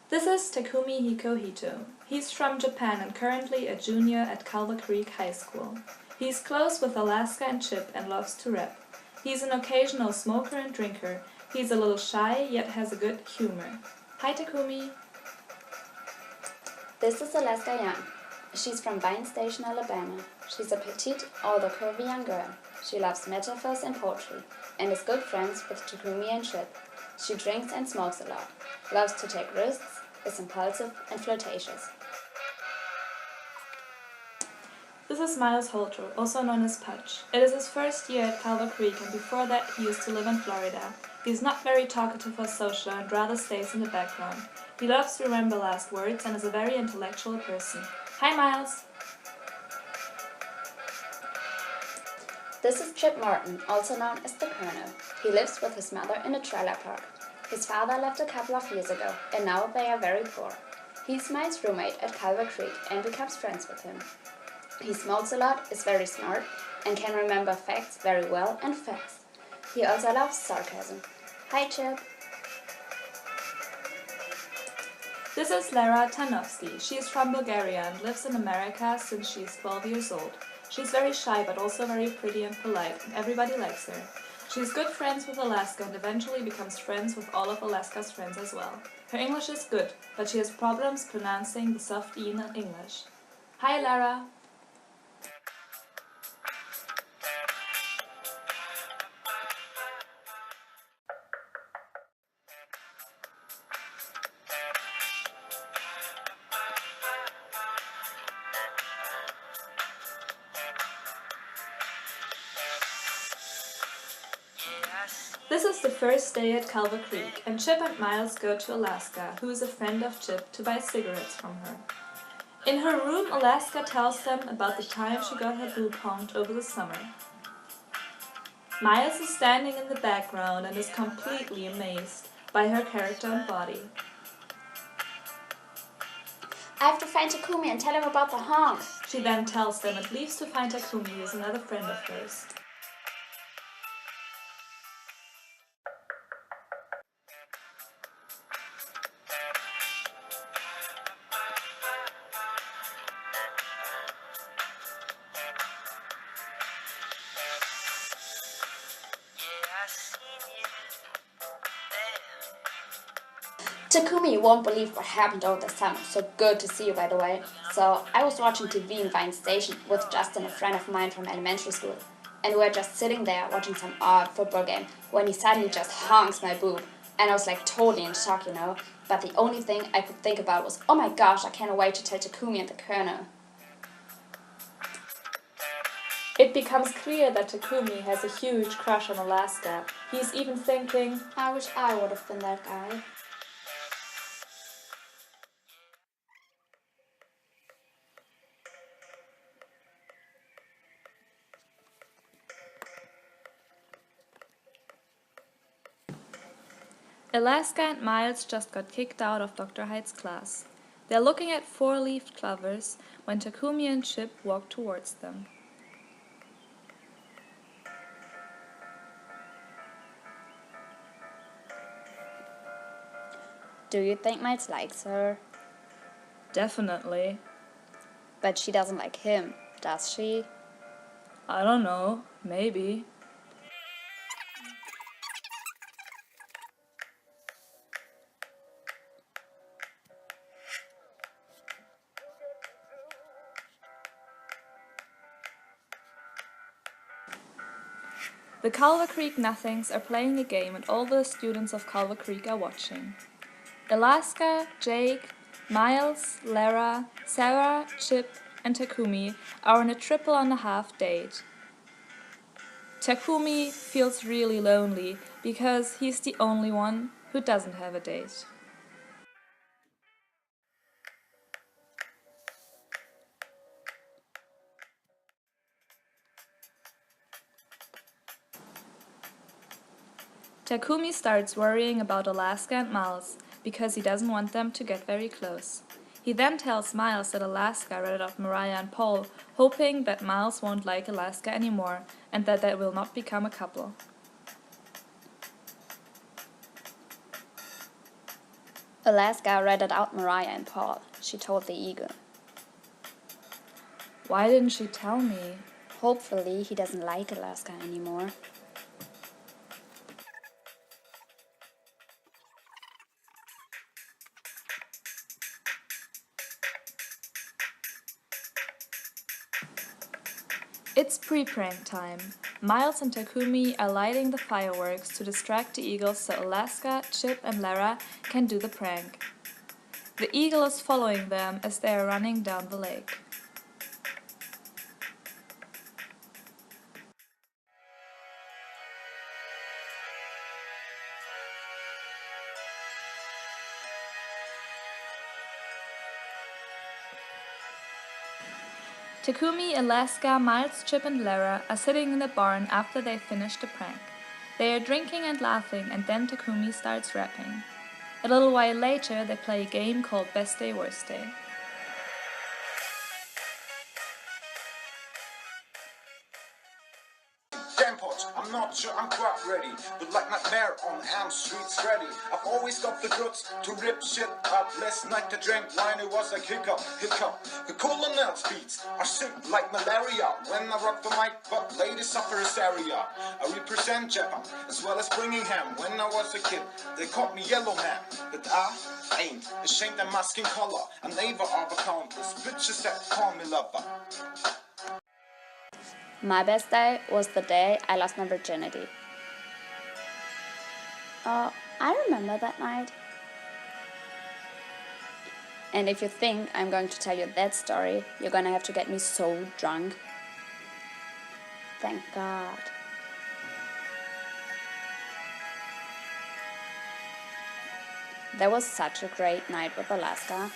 This is Takumi Hikohito. He's from Japan and currently a junior at Culver Creek High School. He's close with Alaska and Chip and loves to rap. He's an occasional smoker and drinker. He's a little shy, yet has a good humor. Hi Takumi! This is Alaska Young. She's from Vine Station, Alabama. She's a petite, although curvy young girl. She loves metaphors and poetry, and is good friends with Takumi and Chip. She drinks and smokes a lot, loves to take risks, is impulsive and flirtatious. This is Miles Holter, also known as Pudge. It is his first year at Culver Creek, and before that he used to live in Florida. He's not very talkative or social and rather stays in the background. He loves to remember last words and is a very intellectual person. Hi Miles! This is Chip Martin, also known as the Colonel. He lives with his mother in a trailer park. His father left a couple of years ago, and now they are very poor. He's Miles' roommate at Culver Creek and becomes friends with him. He smokes a lot, is very smart, and can remember facts very well and fast. He also loves sarcasm. Hi Chip! This is Lara Tanovsky. She is from Bulgaria and lives in America since she is 12 years old. She's very shy but also very pretty and polite, and everybody likes her. She's good friends with Alaska and eventually becomes friends with all of Alaska's friends as well. Her English is good, but she has problems pronouncing the soft E in English. Hi Lara! This is the first day at Culver Creek, and Chip and Miles go to Alaska, who is a friend of Chip, to buy cigarettes from her. In her room, Alaska tells them about the time she got her boob honked over the summer. Miles is standing in the background and is completely amazed by her character and body. I have to find Takumi and tell him about the honk. She then tells them and leaves to find Takumi, who is another friend of hers. Takumi won't believe what happened over the summer. So good to see you, by the way. So I was watching TV in Vine Station with Justin, a friend of mine from elementary school. And we were just sitting there watching some odd football game when he suddenly just honks my boob. And I was like totally in shock, you know. But the only thing I could think about was, oh my gosh, I can't wait to tell Takumi and the Colonel. It becomes clear that Takumi has a huge crush on Alaska. He's even thinking, I wish I would have been that guy. Alaska and Miles just got kicked out of Dr. Hyde's class. They're looking at four-leafed clovers when Takumi and Chip walk towards them. Do you think Miles likes her? Definitely. But she doesn't like him, does she? I don't know, maybe. The Culver Creek Nothings are playing a game and all the students of Culver Creek are watching. Alaska, Jake, Miles, Lara, Sarah, Chip, and Takumi are on a 3.5 date. Takumi feels really lonely because he's the only one who doesn't have a date. Takumi starts worrying about Alaska and Miles because he doesn't want them to get very close. He then tells Miles that Alaska ratted out Mariah and Paul, hoping that Miles won't like Alaska anymore and that they will not become a couple. Alaska ratted out Mariah and Paul, she told the eagle. Why didn't she tell me? Hopefully he doesn't like Alaska anymore. It's pre-prank time. Miles and Takumi are lighting the fireworks to distract the eagles so Alaska, Chip and Lara can do the prank. The eagle is following them as they are running down the lake. Takumi, Alaska, Miles, Chip and Lara are sitting in the barn after they finished the prank. They are drinking and laughing and then Takumi starts rapping. A little while later they play a game called Best Day, Worst Day. Jampot, I'm not sure I'm quite ready, but like nightmare on Ham Street's ready. I've always got the guts to rip shit up. Last night I drank wine, it was like hiccup. The colonel's beats are sick like malaria. When I rock the mic, but ladies suffer hysteria. I represent Japan as well as Birmingham. When I was a kid, they called me Yellow Man, but I ain't ashamed of my skin color. I'm neighbor of a countless bitches that call me lover. My best day was the day I lost my virginity. I remember that night. And if you think I'm going to tell you that story, you're gonna have to get me so drunk. Thank God. That was such a great night with Alaska.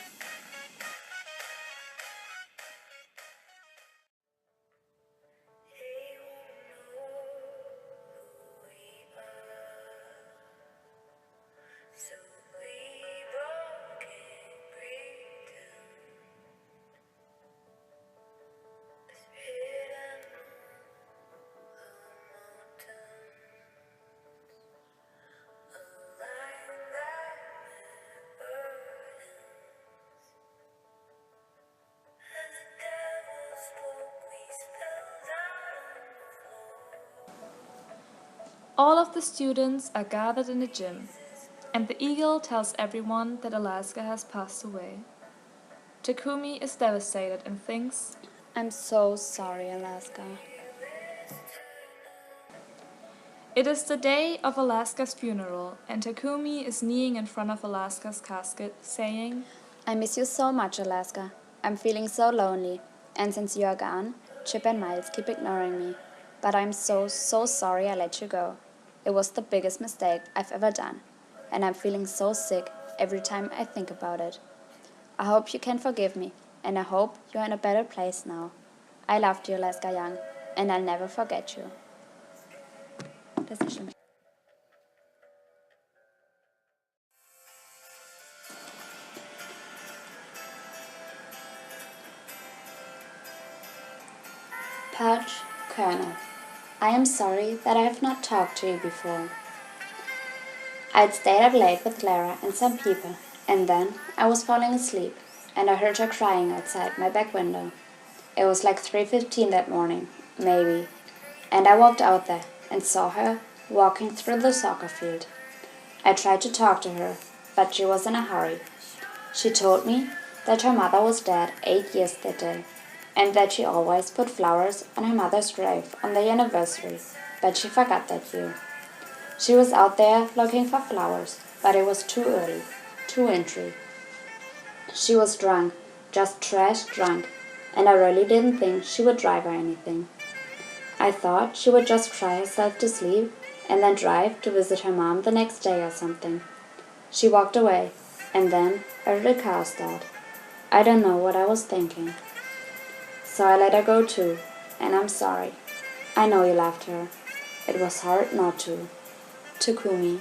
All of the students are gathered in the gym, and the eagle tells everyone that Alaska has passed away. Takumi is devastated and thinks, I'm so sorry, Alaska. it is the day of Alaska's funeral, and Takumi is kneeling in front of Alaska's casket, saying, I miss you so much, Alaska. I'm feeling so lonely, and since you are gone, Chip and Miles keep ignoring me. But I'm so sorry I let you go. It was the biggest mistake I've ever done, and I'm feeling so sick every time I think about it. I hope you can forgive me, and I hope you're in a better place now. I loved you, Alaska Young, and I'll never forget you. Das ist schon. Purge, Colonel. I am sorry that I have not talked to you before. I'd stayed up late with Clara and some people, and then I was falling asleep, and I heard her crying outside my back window. It was like 3:15 that morning, maybe, and I walked out there and saw her walking through the soccer field. I tried to talk to her, but she was in a hurry. She told me that her mother was dead 8 years that day, and that she always put flowers on her mother's grave on their anniversary, but she forgot that year. She was out there looking for flowers, but it was too early, too wintry. She was drunk, just trash drunk, and I really didn't think she would drive or anything. I thought she would just cry herself to sleep and then drive to visit her mom the next day or something. She walked away, and then I heard a car start. I don't know what I was thinking. So I let her go too, and I'm sorry. I know you loved her. It was hard not to. Takumi.